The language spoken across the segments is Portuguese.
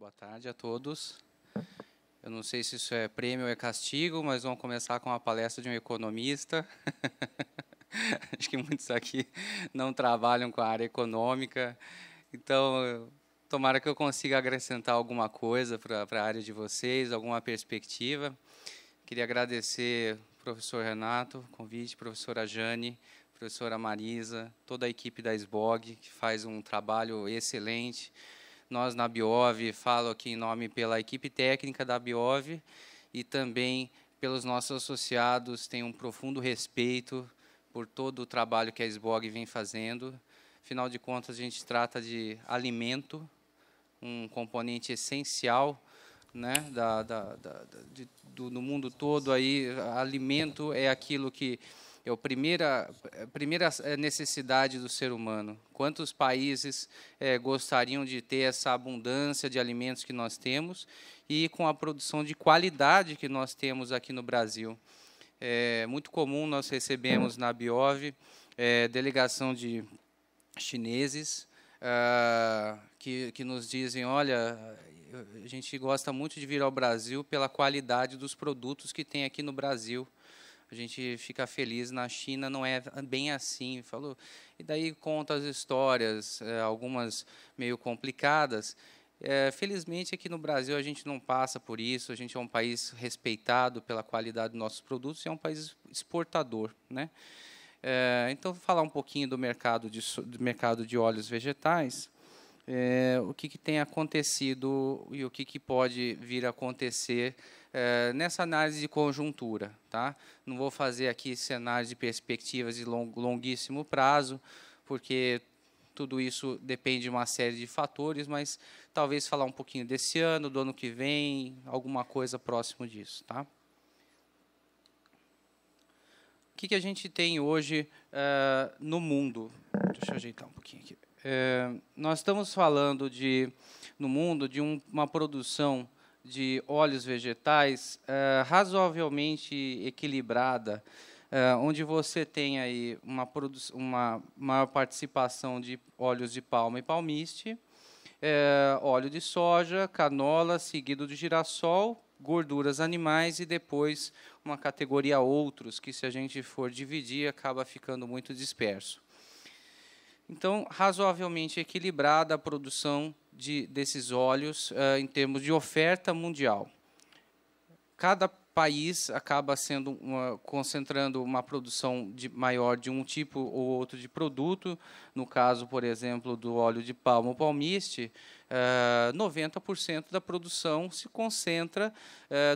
Boa tarde a todos. Eu não sei se isso é prêmio ou é castigo, mas vamos começar com a palestra de um economista. Acho que muitos aqui não trabalham com a área econômica, então tomara que eu consiga acrescentar alguma coisa para a área de vocês, alguma perspectiva. Queria agradecer ao professor Renato, convite, professora Jane, professora Marisa, toda a equipe da SBOG, que faz um trabalho excelente. Nós, na Biov, falo aqui em nome pela equipe técnica da Biov e também pelos nossos associados, tenho um profundo respeito por todo o trabalho que a SBOG vem fazendo. Afinal de contas, a gente trata de alimento, um componente essencial, né, no mundo todo. Aí, alimento é aquilo que é a primeira necessidade do ser humano. Quantos países gostariam de ter essa abundância de alimentos que nós temos e com a produção de qualidade que nós temos aqui no Brasil? É muito comum, nós recebemos na Biov delegação de chineses que nos dizem, olha, a gente gosta muito de vir ao Brasil pela qualidade dos produtos que tem aqui no Brasil. A gente fica feliz, na China não é bem assim. Falou. E daí conta as histórias, algumas meio complicadas. Felizmente, aqui no Brasil, a gente não passa por isso. A gente é um país respeitado pela qualidade dos nossos produtos e é um país exportador, né? Então, vou falar um pouquinho do mercado de óleos vegetais. O que tem acontecido e o que pode vir a acontecer nessa análise de conjuntura. Tá? Não vou fazer aqui cenários de perspectivas de longuíssimo prazo, porque tudo isso depende de uma série de fatores, mas talvez falar um pouquinho desse ano, do ano que vem, alguma coisa próximo disso. Tá? O que a gente tem hoje no mundo? Deixa eu ajeitar um pouquinho aqui. Nós estamos falando no mundo de uma produção de óleos vegetais razoavelmente equilibrada, onde você tem aí uma maior participação de óleos de palma e palmiste, óleo de soja, canola, seguido de girassol, gorduras animais e depois uma categoria outros, que se a gente for dividir, acaba ficando muito disperso. Então, razoavelmente equilibrada a produção desses óleos em termos de oferta mundial. Cada país acaba concentrando uma produção maior de um tipo ou outro de produto. No caso, por exemplo, do óleo de palma ou palmiste, 90% da produção se concentra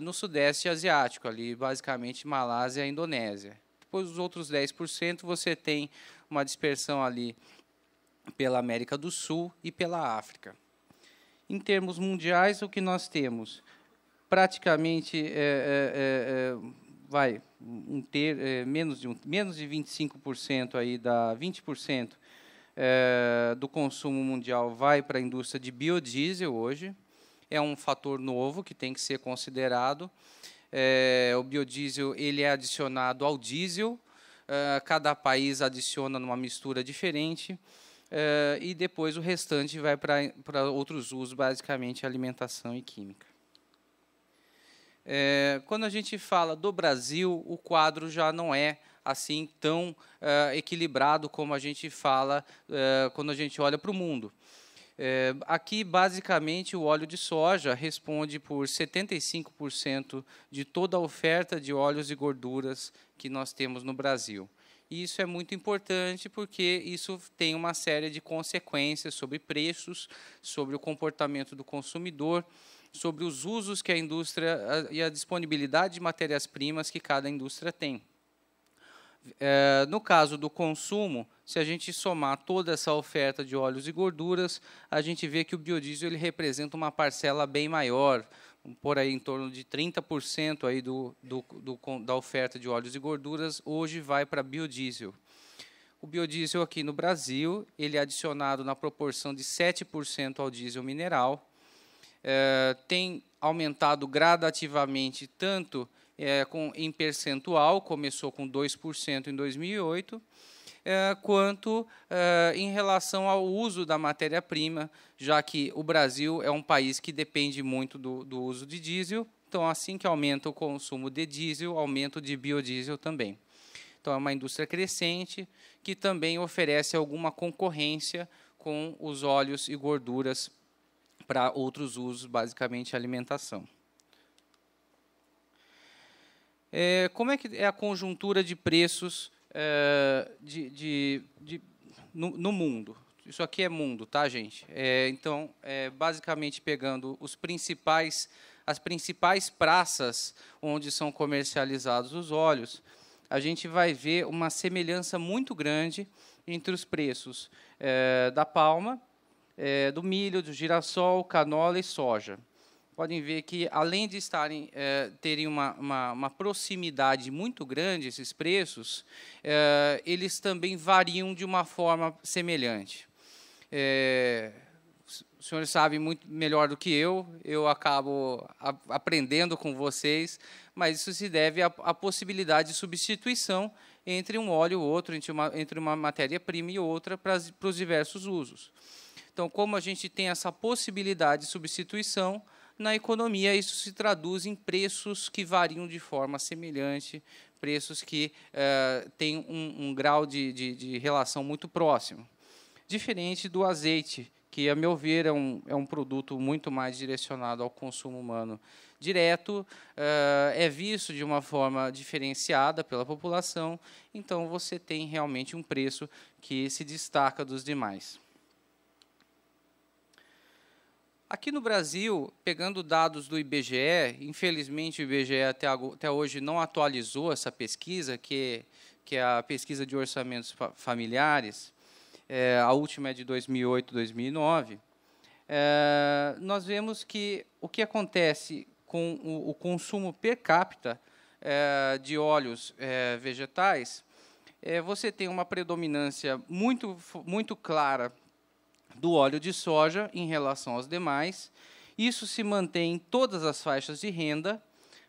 no Sudeste Asiático, ali basicamente Malásia e Indonésia. Depois, os outros 10%, você tem uma dispersão ali pela América do Sul e pela África. Em termos mundiais, o que nós temos? Praticamente menos de 25% aí, 20% do consumo mundial vai para a indústria de biodiesel hoje. É um fator novo que tem que ser considerado. O biodiesel ele é adicionado ao diesel, cada país adiciona numa mistura diferente. E depois o restante vai para outros usos, basicamente alimentação e química. Quando a gente fala do Brasil, o quadro já não é assim tão equilibrado como a gente fala quando a gente olha para o mundo. Aqui, basicamente, o óleo de soja responde por 75% de toda a oferta de óleos e gorduras que nós temos no Brasil. E isso é muito importante porque isso tem uma série de consequências sobre preços, sobre o comportamento do consumidor, sobre os usos que a indústria e a disponibilidade de matérias-primas que cada indústria tem. No caso do consumo, se a gente somar toda essa oferta de óleos e gorduras, a gente vê que o biodiesel ele representa uma parcela bem maior, por aí em torno de 30% aí da oferta de óleos e gorduras, hoje vai para biodiesel. O biodiesel aqui no Brasil, ele é adicionado na proporção de 7% ao diesel mineral, tem aumentado gradativamente, tanto em percentual, começou com 2% em 2008, quanto em relação ao uso da matéria-prima, já que o Brasil é um país que depende muito do uso de diesel. Então, assim que aumenta o consumo de diesel, aumenta o de biodiesel também. Então, é uma indústria crescente que também oferece alguma concorrência com os óleos e gorduras para outros usos, basicamente alimentação. Como é que é a conjuntura de preços no mundo? Isso aqui é mundo, tá, gente? Então, basicamente pegando as principais praças onde são comercializados os óleos, a gente vai ver uma semelhança muito grande entre os preços da palma, do milho, do girassol, canola e soja. Podem ver que, além de terem uma proximidade muito grande, esses preços, eles também variam de uma forma semelhante. Os senhores sabem muito melhor do que eu acabo aprendendo com vocês, mas isso se deve à possibilidade de substituição entre um óleo e outro, entre uma matéria-prima e outra, para os diversos usos. Então, como a gente tem essa possibilidade de substituição, na economia isso se traduz em preços que variam de forma semelhante, preços que têm um grau de relação muito próximo. Diferente do azeite, que, a meu ver, é um produto muito mais direcionado ao consumo humano direto, é visto de uma forma diferenciada pela população, então você tem realmente um preço que se destaca dos demais. Aqui no Brasil, pegando dados do IBGE, infelizmente o IBGE até hoje não atualizou essa pesquisa, que é a pesquisa de orçamentos familiares, a última é de 2008, 2009, nós vemos que o que acontece com o consumo per capita de óleos vegetais, você tem uma predominância muito clara do óleo de soja em relação aos demais. Isso se mantém em todas as faixas de renda,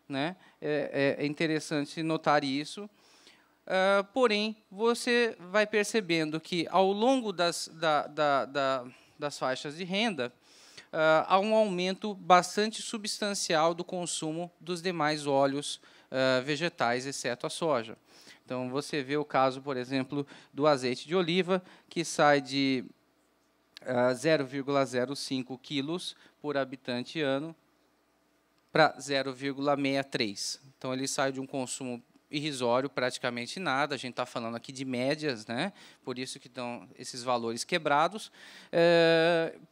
né? É interessante notar isso. Porém, você vai percebendo que, ao longo das faixas de renda, há um aumento bastante substancial do consumo dos demais óleos vegetais, exceto a soja. Então, você vê o caso, por exemplo, do azeite de oliva, que sai de 0,05 quilos por habitante ano para 0,63. Então, ele sai de um consumo irrisório, praticamente nada, a gente está falando aqui de médias, né? Por isso que estão esses valores quebrados,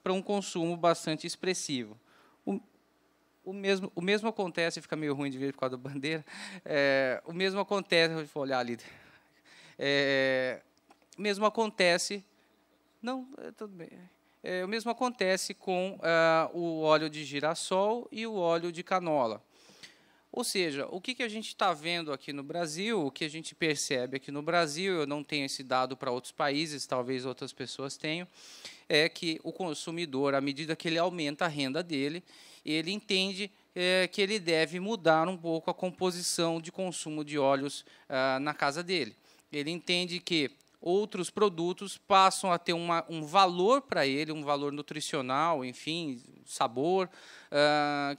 para um consumo bastante expressivo. O mesmo acontece, fica meio ruim de ver por causa da bandeira, o mesmo acontece, vou olhar ali, o mesmo acontece, não, tudo bem. O mesmo acontece com o óleo de girassol e o óleo de canola. Ou seja, o que a gente está vendo aqui no Brasil, o que a gente percebe aqui no Brasil, eu não tenho esse dado para outros países, talvez outras pessoas tenham, é que o consumidor, à medida que ele aumenta a renda dele, ele entende que ele deve mudar um pouco a composição de consumo de óleos na casa dele. Ele entende que outros produtos passam a ter um valor para ele, um valor nutricional, enfim, sabor,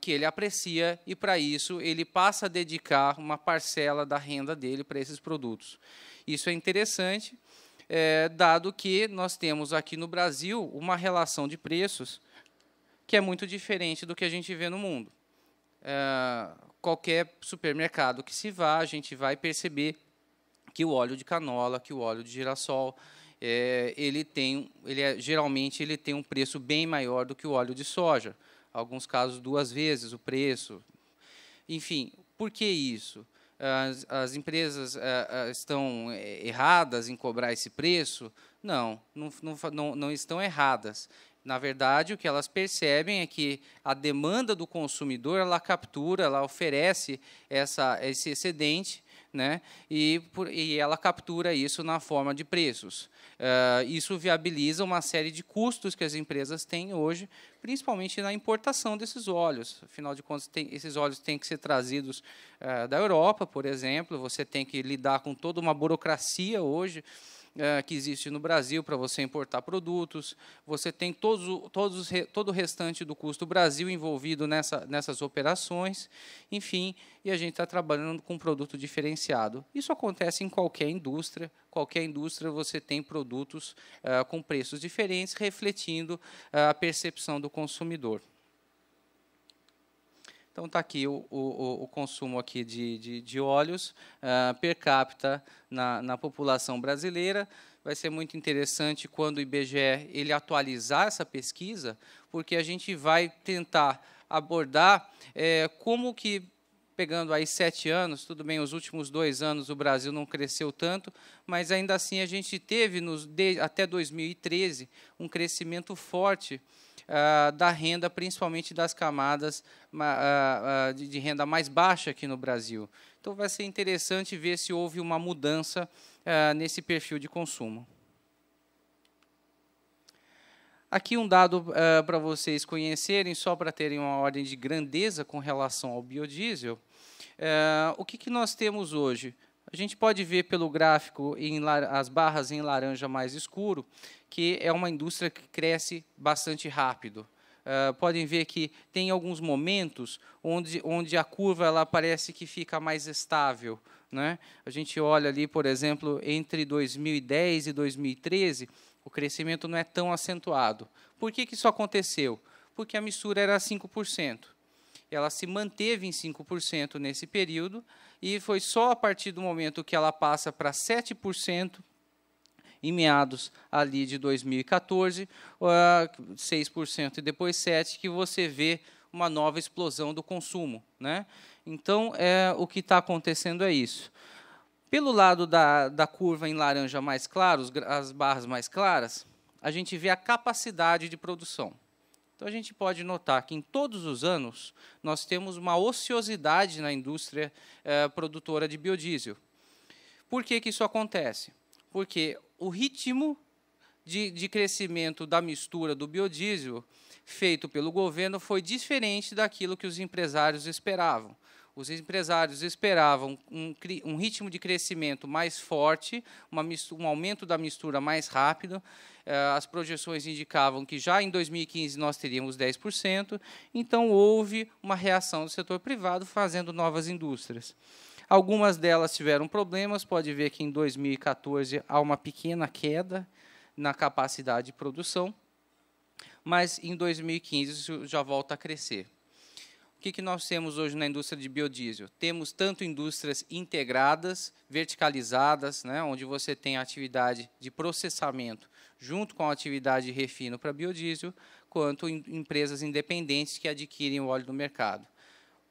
que ele aprecia, e, para isso, ele passa a dedicar uma parcela da renda dele para esses produtos. Isso é interessante, dado que nós temos aqui no Brasil uma relação de preços que é muito diferente do que a gente vê no mundo. Qualquer supermercado que se vá, a gente vai perceber que o óleo de canola, que o óleo de girassol, geralmente ele tem um preço bem maior do que o óleo de soja. Em alguns casos, 2 vezes o preço. Enfim, por que isso? As empresas estão erradas em cobrar esse preço? Não estão erradas. Na verdade, o que elas percebem é que a demanda do consumidor, ela captura, ela oferece esse excedente, né? E ela captura isso na forma de preços. Isso viabiliza uma série de custos que as empresas têm hoje, principalmente na importação desses óleos. Afinal de contas, esses óleos têm que ser trazidos da Europa, por exemplo, você tem que lidar com toda uma burocracia hoje que existe no Brasil para você importar produtos, você tem todo o restante do custo Brasil envolvido nessas operações, enfim, e a gente está trabalhando com um produto diferenciado. Isso acontece em qualquer indústria você tem produtos com preços diferentes, refletindo a percepção do consumidor. Então, está aqui o consumo aqui de óleos per capita na população brasileira. Vai ser muito interessante quando o IBGE ele atualizar essa pesquisa, porque a gente vai tentar abordar como que, pegando aí 7 anos, tudo bem, os últimos 2 anos o Brasil não cresceu tanto, mas ainda assim a gente teve, até 2013, um crescimento forte da renda, principalmente das camadas de renda mais baixa aqui no Brasil. Então, vai ser interessante ver se houve uma mudança nesse perfil de consumo. Aqui um dado para vocês conhecerem, só para terem uma ordem de grandeza com relação ao biodiesel. O que nós temos hoje? A gente pode ver pelo gráfico, as barras em laranja mais escuro, que é uma indústria que cresce bastante rápido. Podem ver que tem alguns momentos onde a curva ela parece que fica mais estável, né? A gente olha ali, por exemplo, entre 2010 e 2013, o crescimento não é tão acentuado. Por que isso aconteceu? Porque a mistura era 5%. Ela se manteve em 5% nesse período, e foi só a partir do momento que ela passa para 7%, em meados ali de 2014, 6% e depois 7%, que você vê uma nova explosão do consumo, né? Então, o que está acontecendo é isso. Pelo lado da curva em laranja mais claro, as barras mais claras, a gente vê a capacidade de produção. Então, a gente pode notar que, em todos os anos, nós temos uma ociosidade na indústria produtora de biodiesel. Por que isso acontece? Porque o ritmo de crescimento da mistura do biodiesel feito pelo governo foi diferente daquilo que os empresários esperavam. Os empresários esperavam um ritmo de crescimento mais forte, um aumento da mistura mais rápido. As projeções indicavam que já em 2015 nós teríamos 10%, então houve uma reação do setor privado fazendo novas indústrias. Algumas delas tiveram problemas, pode ver que em 2014 há uma pequena queda na capacidade de produção, mas em 2015 isso já volta a crescer. O que nós temos hoje na indústria de biodiesel? Temos tanto indústrias integradas, verticalizadas, né, onde você tem a atividade de processamento junto com a atividade de refino para biodiesel, quanto empresas independentes que adquirem o óleo do mercado.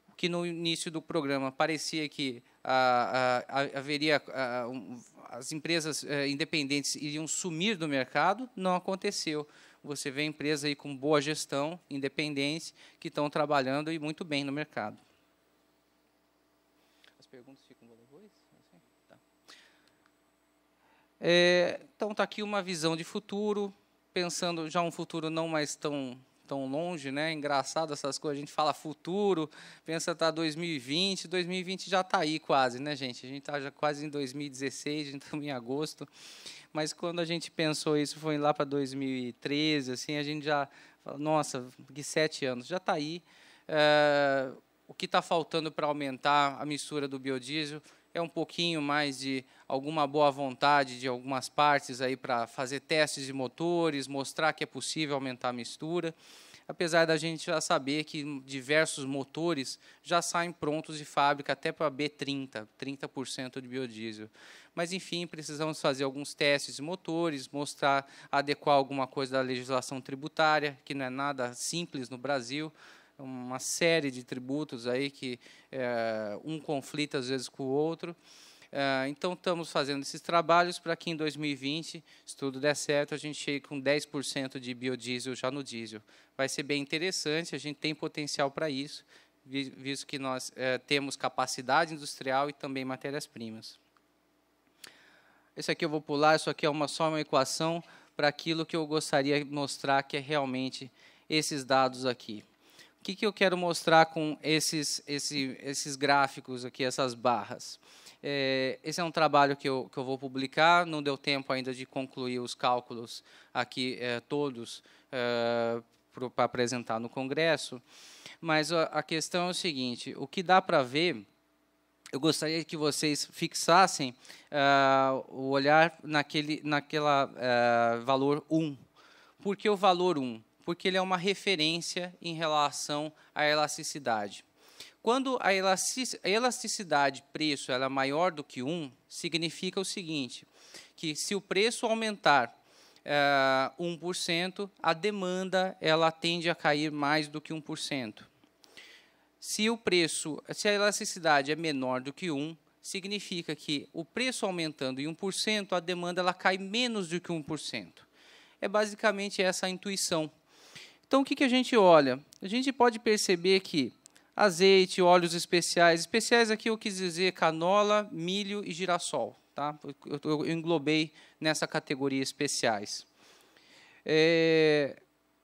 O que no início do programa parecia que as empresas independentes iriam sumir do mercado, não aconteceu. Você vê empresas aí com boa gestão, independentes, que estão trabalhando e muito bem no mercado. As perguntas ficam depois? Tá. Então, está aqui uma visão de futuro, pensando já um futuro não mais tão longe, né? Engraçado essas coisas, a gente fala futuro, pensa tá 2020 já está aí quase, né, gente? A gente está já quase em 2016, a gente está em agosto, mas quando a gente pensou isso foi lá para 2013, assim, a gente já fala, nossa, que 7 anos, já está aí. O que está faltando para aumentar a mistura do biodiesel é um pouquinho mais de alguma boa vontade de algumas partes aí para fazer testes de motores, mostrar que é possível aumentar a mistura, apesar da gente já saber que diversos motores já saem prontos de fábrica até para B30, 30% de biodiesel. Mas, enfim, precisamos fazer alguns testes de motores, mostrar, adequar alguma coisa da legislação tributária, que não é nada simples no Brasil, uma série de tributos aí que um conflita às vezes com o outro. Então, estamos fazendo esses trabalhos para que em 2020, se tudo der certo, a gente chegue com 10% de biodiesel já no diesel. Vai ser bem interessante, a gente tem potencial para isso, visto que nós temos capacidade industrial e também matérias-primas. Esse aqui eu vou pular, isso aqui é só uma equação para aquilo que eu gostaria de mostrar, que é realmente esses dados aqui. O que eu quero mostrar com esses gráficos aqui, essas barras? Esse é um trabalho que eu vou publicar, não deu tempo ainda de concluir os cálculos aqui todos para apresentar no Congresso, mas a questão é o seguinte, o que dá para ver, eu gostaria que vocês fixassem o olhar naquela valor 1. Por que o valor 1? Porque ele é uma referência em relação à elasticidade. Quando a elasticidade preço ela é maior do que 1, significa o seguinte, que se o preço aumentar 1%, a demanda ela tende a cair mais do que 1%. Se a elasticidade é menor do que 1, significa que o preço aumentando em 1%, a demanda ela cai menos do que 1%. É basicamente essa a intuição. Então, o que a gente olha? A gente pode perceber que azeite, óleos especiais aqui eu quis dizer canola, milho e girassol. Tá? Eu englobei nessa categoria especiais.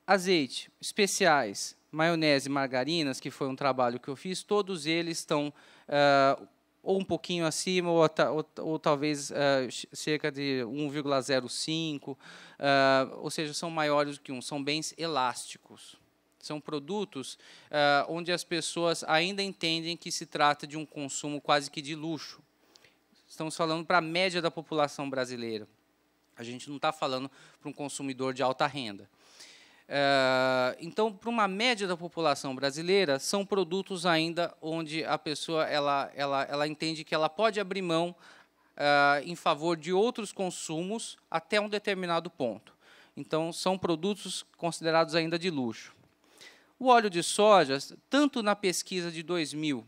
Azeite, especiais, maionese e margarinas, que foi um trabalho que eu fiz, todos eles estão ou um pouquinho acima, ou talvez cerca de 1,05, ou seja, são maiores do que 1, são bens elásticos. São produtos onde as pessoas ainda entendem que se trata de um consumo quase que de luxo. Estamos falando para a média da população brasileira. A gente não está falando para um consumidor de alta renda. Então, para uma média da população brasileira, são produtos ainda onde a pessoa ela entende que ela pode abrir mão em favor de outros consumos até um determinado ponto. Então, são produtos considerados ainda de luxo. O óleo de soja, tanto na pesquisa de 2000,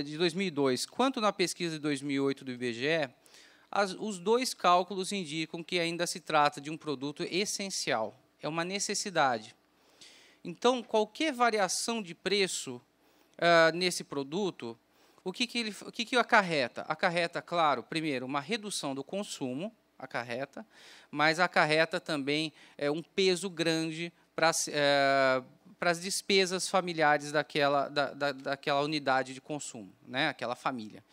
de 2002, quanto na pesquisa de 2008 do IBGE, os dois cálculos indicam que ainda se trata de um produto essencial, é uma necessidade. Então, qualquer variação de preço nesse produto, o que acarreta? Acarreta, claro, primeiro, uma redução do consumo, mas acarreta também um peso grande para as despesas familiares daquela unidade de consumo, né, aquela família.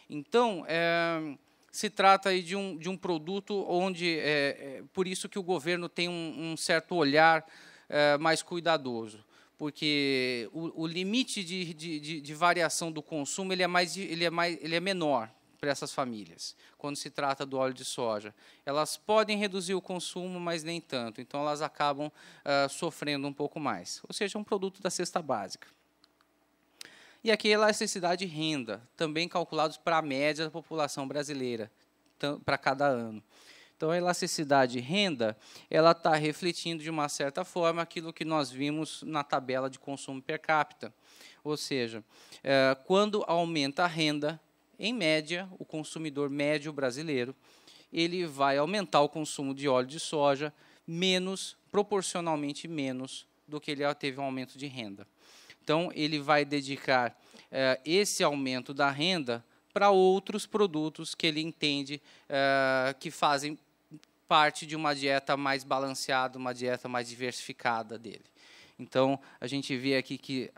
Então, se trata aí de um produto onde, por isso que o governo tem um certo olhar mais cuidadoso, porque o limite de variação do consumo ele é menor para essas famílias, quando se trata do óleo de soja. Elas podem reduzir o consumo, mas nem tanto, então elas acabam sofrendo um pouco mais. Ou seja, um produto da cesta básica. E aqui a elasticidade e renda, também calculados para a média da população brasileira, para cada ano. Então, a elasticidade e renda, ela está refletindo, de uma certa forma, aquilo que nós vimos na tabela de consumo per capita. Ou seja, quando aumenta a renda, em média, o consumidor médio brasileiro, ele vai aumentar o consumo de óleo de soja proporcionalmente menos do que ele teve um aumento de renda. Então, ele vai dedicar esse aumento da renda para outros produtos que ele entende que fazem parte de uma dieta mais balanceada, uma dieta mais diversificada dele. Então, a gente vê aqui que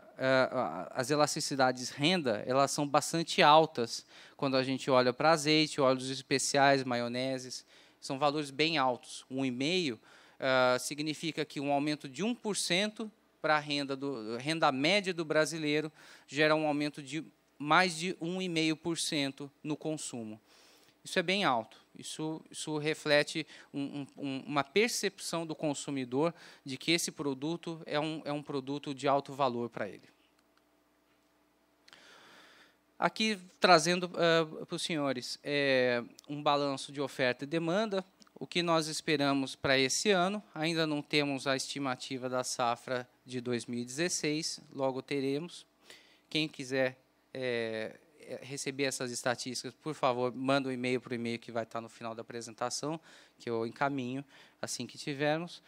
as elasticidades renda, elas são bastante altas quando a gente olha para azeite, óleos especiais, maioneses, são valores bem altos. 1,5% significa que um aumento de 1% para a renda média do brasileiro gera um aumento de mais de 1,5% no consumo. Isso é bem alto. Isso reflete uma percepção do consumidor de que esse produto é um produto de alto valor para ele. Aqui, trazendo para os senhores um balanço de oferta e demanda, o que nós esperamos para esse ano. Ainda não temos a estimativa da safra de 2016, logo teremos. Quem quiser receber essas estatísticas, por favor, manda um e-mail para o e-mail que vai estar no final da apresentação, que eu encaminho assim que tivermos.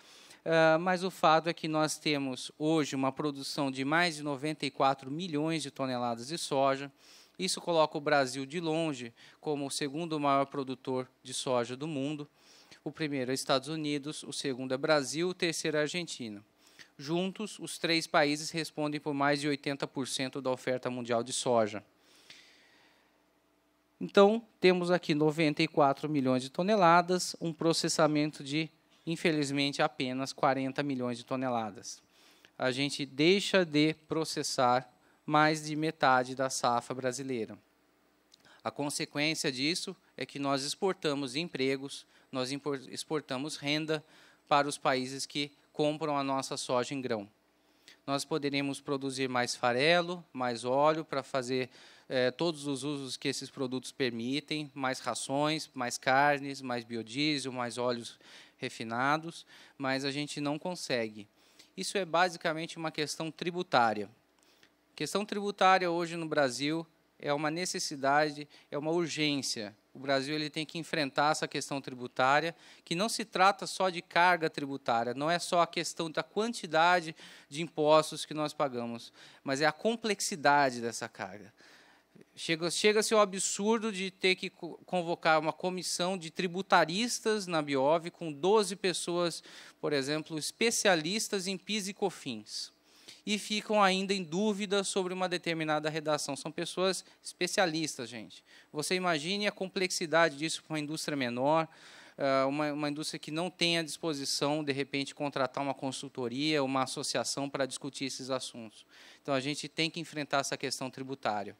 Mas o fato é que nós temos hoje uma produção de mais de 94 milhões de toneladas de soja. Isso coloca o Brasil de longe como o segundo maior produtor de soja do mundo. O primeiro é Estados Unidos, o segundo é Brasil, o terceiro é Argentina. Juntos, os três países respondem por mais de 80% da oferta mundial de soja. Então, temos aqui 94 milhões de toneladas, um processamento de, infelizmente, apenas 40 milhões de toneladas. A gente deixa de processar mais de metade da safra brasileira. A consequência disso é que nós exportamos empregos, nós exportamos renda para os países que compram a nossa soja em grão. Nós poderemos produzir mais farelo, mais óleo para fazer todos os usos que esses produtos permitem, mais rações, mais carnes, mais biodiesel, mais óleos refinados, mas a gente não consegue. Isso é basicamente uma questão tributária. A questão tributária hoje no Brasil é uma necessidade, é uma urgência. O Brasil ele tem que enfrentar essa questão tributária, que não se trata só de carga tributária, não é só a questão da quantidade de impostos que nós pagamos, mas é a complexidade dessa carga. Chega-se ao absurdo de ter que convocar uma comissão de tributaristas na Biov, com 12 pessoas, por exemplo, especialistas em PIS e COFINS, e ficam ainda em dúvida sobre uma determinada redação. São pessoas especialistas, gente. Você imagine a complexidade disso para uma indústria menor, uma indústria que não tem à disposição, de repente, contratar uma consultoria, uma associação para discutir esses assuntos. Então, a gente tem que enfrentar essa questão tributária.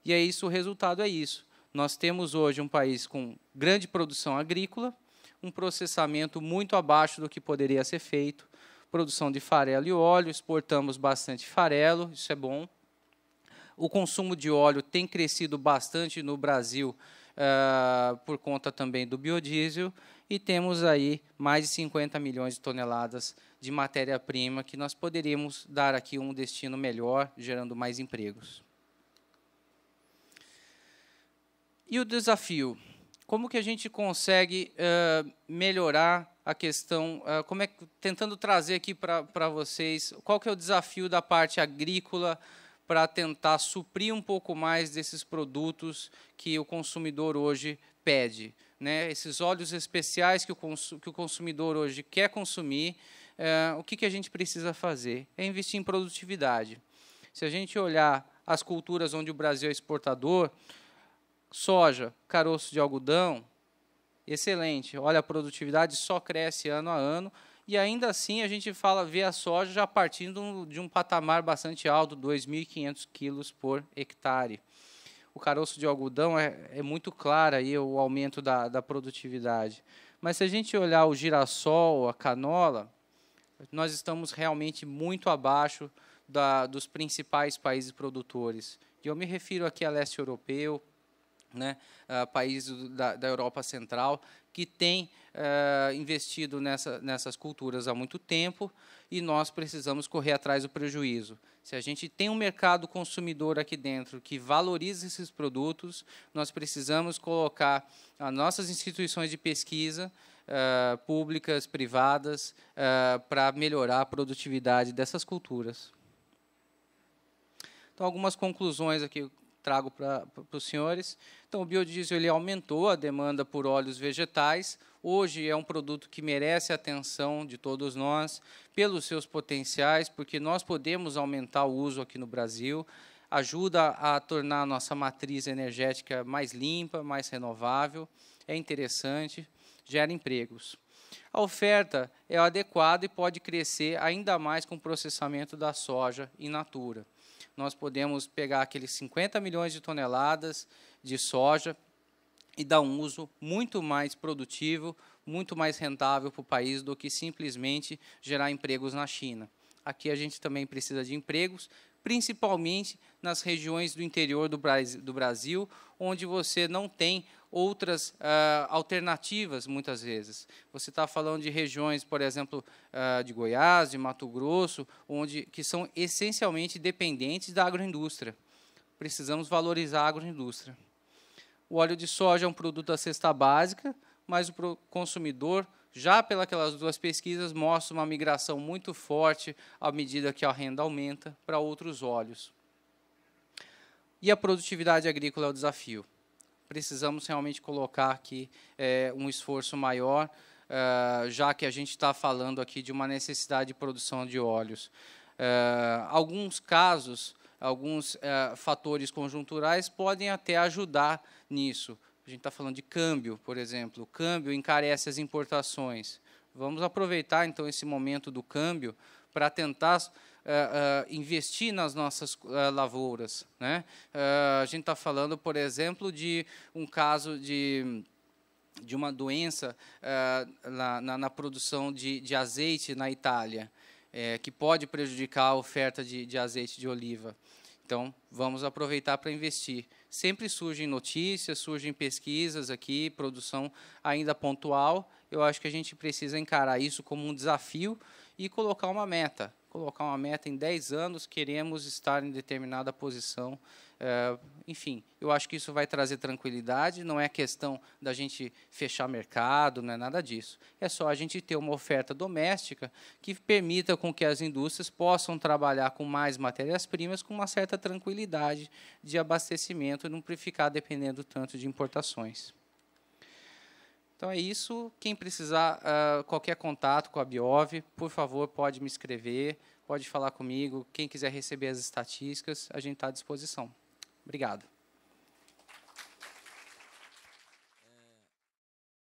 E é isso, o resultado é isso. Nós temos hoje um país com grande produção agrícola, um processamento muito abaixo do que poderia ser feito, produção de farelo e óleo, exportamos bastante farelo, isso é bom. O consumo de óleo tem crescido bastante no Brasil, por conta também do biodiesel, e temos aí mais de 50 milhões de toneladas de matéria-prima que nós poderíamos dar aqui um destino melhor, gerando mais empregos. E o desafio? Como que a gente consegue melhorar a questão, tentando trazer aqui para vocês, qual que é o desafio da parte agrícola para tentar suprir um pouco mais desses produtos que o consumidor hoje pede, né? Esses óleos especiais que o consumidor hoje quer consumir, o que a gente precisa fazer? É investir em produtividade. Se a gente olhar as culturas onde o Brasil é exportador, soja, caroço de algodão, excelente. Olha, a produtividade só cresce ano a ano, e ainda assim a gente vê a soja já partindo de um patamar bastante alto, 2.500 quilos por hectare. O caroço de algodão é muito claro aí o aumento da produtividade. Mas se a gente olhar o girassol, a canola, nós estamos realmente muito abaixo dos principais países produtores. E eu me refiro aqui a leste europeu, né, países da Europa Central, que têm investido nessas culturas há muito tempo, e nós precisamos correr atrás do prejuízo. Se a gente tem um mercado consumidor aqui dentro que valoriza esses produtos, nós precisamos colocar as nossas instituições de pesquisa, públicas, privadas, para melhorar a produtividade dessas culturas. Então, algumas conclusões aqui trago para os senhores. Então, o biodiesel ele aumentou a demanda por óleos vegetais. Hoje é um produto que merece a atenção de todos nós, pelos seus potenciais, porque nós podemos aumentar o uso aqui no Brasil, ajuda a tornar a nossa matriz energética mais limpa, mais renovável, é interessante, gera empregos. A oferta é adequada e pode crescer ainda mais com o processamento da soja in natura. Nós podemos pegar aqueles 50 milhões de toneladas de soja e dar um uso muito mais produtivo, muito mais rentável para o país do que simplesmente gerar empregos na China. Aqui a gente também precisa de empregos, principalmente nas regiões do interior do Brasil, onde você não tem outras alternativas, muitas vezes. Você está falando de regiões, por exemplo, de Goiás, de Mato Grosso, que são essencialmente dependentes da agroindústria. Precisamos valorizar a agroindústria. O óleo de soja é um produto da cesta básica, mas o consumidor, já pelas duas pesquisas, mostra uma migração muito forte à medida que a renda aumenta para outros óleos. E a produtividade agrícola é o desafio. Precisamos realmente colocar aqui um esforço maior, já que a gente está falando aqui de uma necessidade de produção de óleos. Alguns casos, alguns fatores conjunturais podem até ajudar nisso. A gente está falando de câmbio, por exemplo. O câmbio encarece as importações. Vamos aproveitar, então, esse momento do câmbio para tentar investir nas nossas lavouras, né? A gente está falando, por exemplo, de um caso de uma doença na produção de azeite na Itália, que pode prejudicar a oferta de azeite de oliva. Então, vamos aproveitar para investir. Sempre surgem notícias, surgem pesquisas aqui, produção ainda pontual. Eu acho que a gente precisa encarar isso como um desafio e colocar uma meta. Colocar uma meta em 10 anos, queremos estar em determinada posição. Enfim, eu acho que isso vai trazer tranquilidade, não é questão da gente fechar mercado, não é nada disso. É só a gente ter uma oferta doméstica que permita com que as indústrias possam trabalhar com mais matérias-primas com uma certa tranquilidade de abastecimento e não ficar dependendo tanto de importações. Então é isso. Quem precisar, qualquer contato com a Biov, por favor, pode me escrever, pode falar comigo. Quem quiser receber as estatísticas, a gente está à disposição. Obrigado.